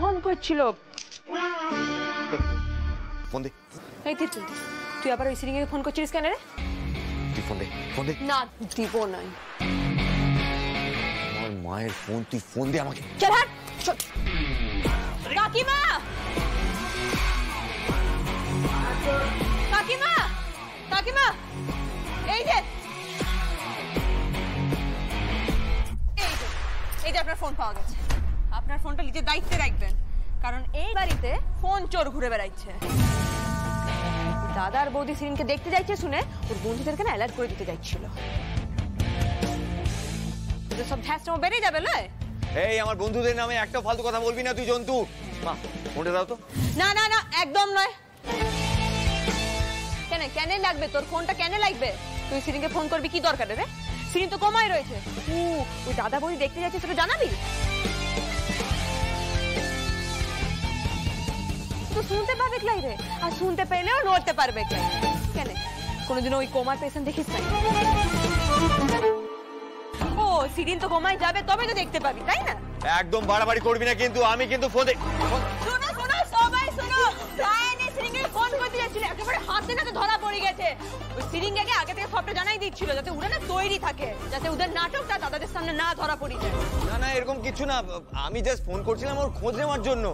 Phone করছিল তুই আবার ওই সিরিং এ ফোন করছিস কেন রে? তুই ফোন দে, ফোন দে। না দিব না। আমার মায়ের ফোন, তুই ফোন দে আমাকে। চল হাট। কাকিমা, কাকিমা, কাকিমা, এই যে আপনার ফোন পাওয়া গেছে। আপনার ফোনটা নিজের দায়িত্বে রাখবেন, কারণ এই বাড়িতে ফোন চোর ঘুরে বেড়াচ্ছে। দাদার বৌদি সিরিনকে দেখতে যাইছে শুনে ওর বন্ধুদেরকে না অ্যালার্ট করে দিতে যাচ্ছিল। তোদের সব ঝাঁসটা বেড়ে যাবে লয়। এই আমার বন্ধুদের নামে একটা ফালতু কথা বলবি না তুই জন্তু। মা ফোনটা দাও তো। না না না একদম নয়। কেন কেন লাগবে তোর ফোনটা? কেন লাগবে? তুই সিরিনকে ফোন করবি কি দরকার রে? সিরিন তো কমাই রয়েছে। ওই দাদা বৌদি দেখতে যাচ্ছে তোরা জানাবি? তো শুনতে পারবে ক্লাই রে, আর শুনতে পেলেও নড়তে পারবে ক্লাই। কেন কোনোদিন ওই কোমার পেশেন্ট দেখিস নাই? ও সিরিন তো কোমায় যাবে তবে তো দেখতে পাবি, তাই না? একদম বাড়াবাড়ি করবি না কিন্তু। আমি কিন্তু ফোন দে। শোনো শোনো সবাই শোনো, রায়নে সিরিংকে ফোন করতে যাচ্ছিল, একেবারে হাতে নাতে ধরা পড়ে গেছে। ওই সিরিংকে আগে থেকে সবটা জানাই দিচ্ছিল যাতে ওরা না তৈরি থাকে, যাতে ওদের নাটকটা দাদাদের সামনে না ধরা পড়ে যায়। না না এরকম কিছু না, আমি জাস্ট ফোন করছিলাম ওর খোঁজ নেওয়ার জন্য।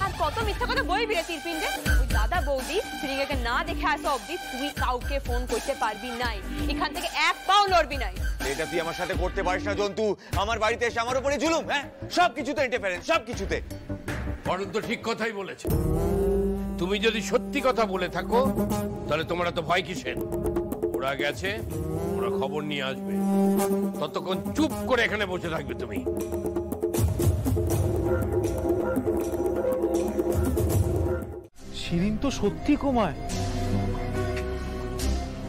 আর কত মিথ্যা কথা বলবি রে তিরপিন্ডে? ওই দাদা বৌদি সিরিংকে না দেখে আসা অবধি তুই কাউকে ফোন করতে পারবি নাই, এখান থেকে এক পাও লড়বি নাই। এটা তুই আমার সাথে করতে পারিস না জন্তু। আমার বাড়িতে এসে আমার উপরে জুলুম। হ্যাঁ সবকিছুতে ইন্টারফারেন্স, সবকিছুতে। বরং তো ঠিক কথাই বলেছে। তুমি যদি সত্যি কথা বলে থাকো তাহলে তোমরা তো ভয় কিসের? ওরা গেছে, ওরা খবর নিয়ে আসবে, ততক্ষণ চুপ করে এখানে বসে থাকবে তুমি। শিরিন তো সত্যি কোমায়,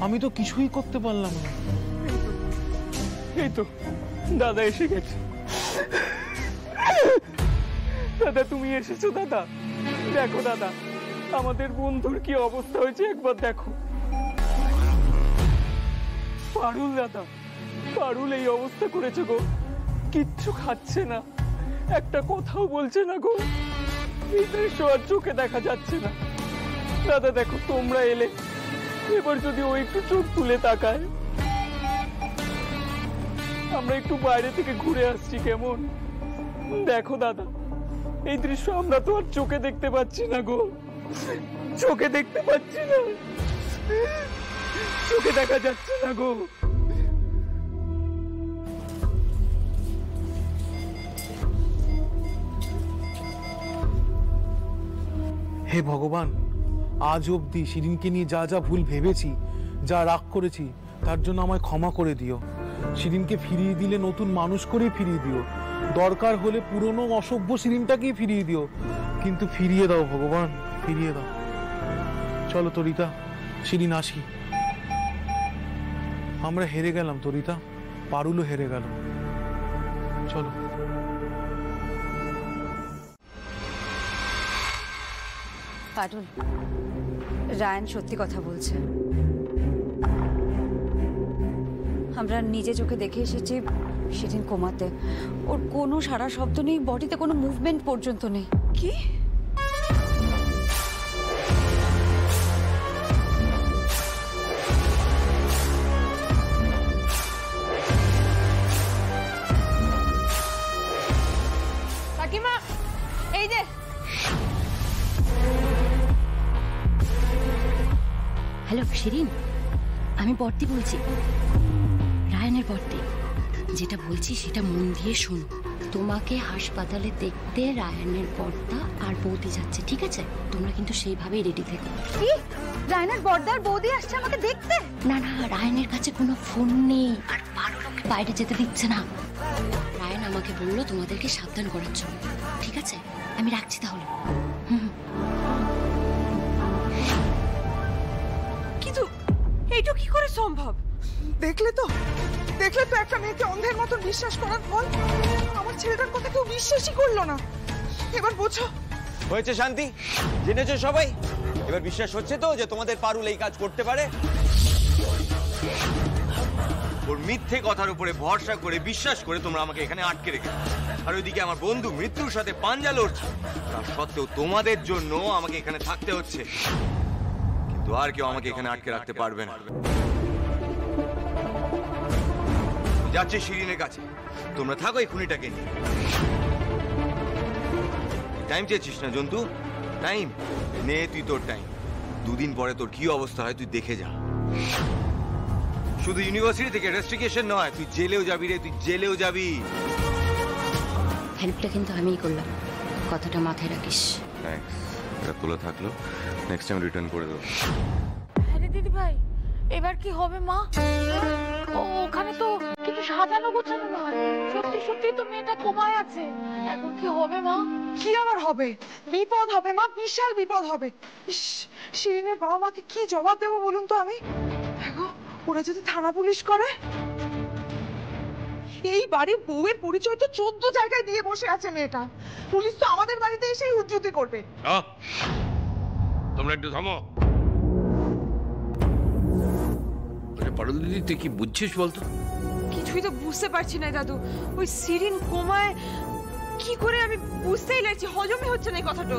আমি তো কিছুই করতে পারলাম না। এই তো দাদা এসে গেছে। দাদা তুমি এসেছো? দাদা দেখো, দাদা আমাদের বন্ধুর কি অবস্থা হয়েছে একবার দেখো। পারুল দাদা, পারুল এই অবস্থা করেছে গো। কিচ্ছু খাচ্ছে না, একটা কথাও বলছে না গো। এই দৃশ্য আর চোখে দেখা যাচ্ছে না। দাদা দেখো তোমরা এলে, এবার যদি ও একটু চোখ তুলে তাকায়। আমরা একটু বাইরে থেকে ঘুরে আসছি, কেমন? দেখো দাদা এই দৃশ্য আমরা তো আর চোখে দেখতে পাচ্ছি না গো, চোখে দেখতে পাচ্ছি না, চোখে দেখা যাচ্ছে না গো। হে ভগবান, আজ অবধি শিরিনকে নিয়ে যা যা ভুল ভেবেছি, যা রাগ করেছি, তার জন্য আমায় ক্ষমা করে দিও। শিরিনকে ফিরিয়ে দিলে নতুন মানুষ করে ফিরিয়ে দিও, দরকার হলে পুরনো অসভ্য শিরিনটাকেই ফিরিয়ে দিও, কিন্তু ফিরিয়ে দাও ভগবান, ফিরিয়ে দাও। চলো তরিতা, শিরিন আসি। আমরা হেরে গেলাম তরিতা, পারুলও হেরে গেল। চলো। পারুল, রায়ান সত্যি কথা বলছে। আমরা নিজে চোখে দেখে এসেছি সেদিন কোমাতে। ওর কোনো সারা শব্দ নেই, বডিতে কোনো মুভমেন্ট পর্যন্ত নেই। কি? কাকিমা এই যে। হ্যালো শিরিন, আমি বর্দি বলছি, রায়ানের বর্দি। যেটা বলছি সেটা মন দিয়ে শোনো। তোমাকে হাসপাতালে দেখতে রায়ানের বর্দা আর বৌদি যাচ্ছে, ঠিক আছে? তোমরা কিন্তু সেইভাবেই রেডি থেকো। কি? রায়ানের বর্দা আর বৌদি আসছে আমাকে দেখতে? না না, রায়ানের কাছে কোনো ফোন নেই আর পারুল ওকে বাইরে যেতে দিচ্ছে না। রায়ান আমাকে বললো তোমাদেরকে সাবধান করার জন্য, ঠিক আছে? আমি রাখছি তাহলে। কিন্তু এইটা কি করে সম্ভব? দেখলে তো একটা মেয়েকে অন্ধের মতন বিশ্বাস করার ফল। আমার ছেলেটার কথা কেউ বিশ্বাসই করলো না। এবার বোঝো। হয়েছে শান্তি, জেনেছো সবাই? এবার বিশ্বাস হচ্ছে তো যে তোমাদের পারুল এই কাজ করতে পারে? ওর মিথ্যে কথার উপরে ভরসা করে বিশ্বাস করে তোমরা আমাকে এখানে আটকে রেখেছো, আর ওইদিকে আমার বন্ধু মৃত্যুর সাথে পাঞ্জা লড়ছে। তার সত্ত্বেও তোমাদের জন্য আমাকে এখানে থাকতে হচ্ছে, কিন্তু আর কেউ আমাকে এখানে আটকে রাখতে পারবে না। যাচ্ছে শিরিনের কাছে, তোমরা থাকো এই খুনিটাকে নিয়ে। টাইম চেয়েছিস না জন্তু? টাইম নে, তুই তোর টাইম। দুদিন পরে তোর কি অবস্থা হয় তুই দেখে যা। শুধু ইউনিভার্সিটি থেকে রেস্ট্রিকশন নয়, তুই জেলেও যাবি রে, তুই জেলেও যাবি। হেল্পটা কিন্তু আমিই করলাম, কথাটা মাথায় রাখিস। এটা তোলা থাকলো, নেক্সট টাইম রিটার্ন করে দেবো। আরে দিদি ভাই, এবার কি হবে মা? ওখানে তো কিছু সাজানো গোছানো নয়, সত্যি সত্যি তো মেয়েটা কোমায় আছে। এখন কি হবে মা? কি আবার হবে? বিপদ হবে মা, বিশাল বিপদ হবে। ইস, শিরিনের বাবা মাকে কি জবাব দেবো বলুন তো আমি? দেখো, ওরা যদি থানা পুলিশ করে। এই বাড়ির বউয়ের পরিচয় তো 14 জায়গায় দিয়ে বসে আছে মেয়েটা। পুলিশ তো আমাদের বাড়িতে এসেই উজ্জুতি করবে। তোমরা একটু থামো। পারুল দিদি, তুই কি বুঝছিস বলতো? কিছুই তো বুঝতে পারছি না দাদু। ওই শিরিন কোমায় কি করে আমি বুঝতেই লাগছি, হজমই হচ্ছে না এই কথাটা।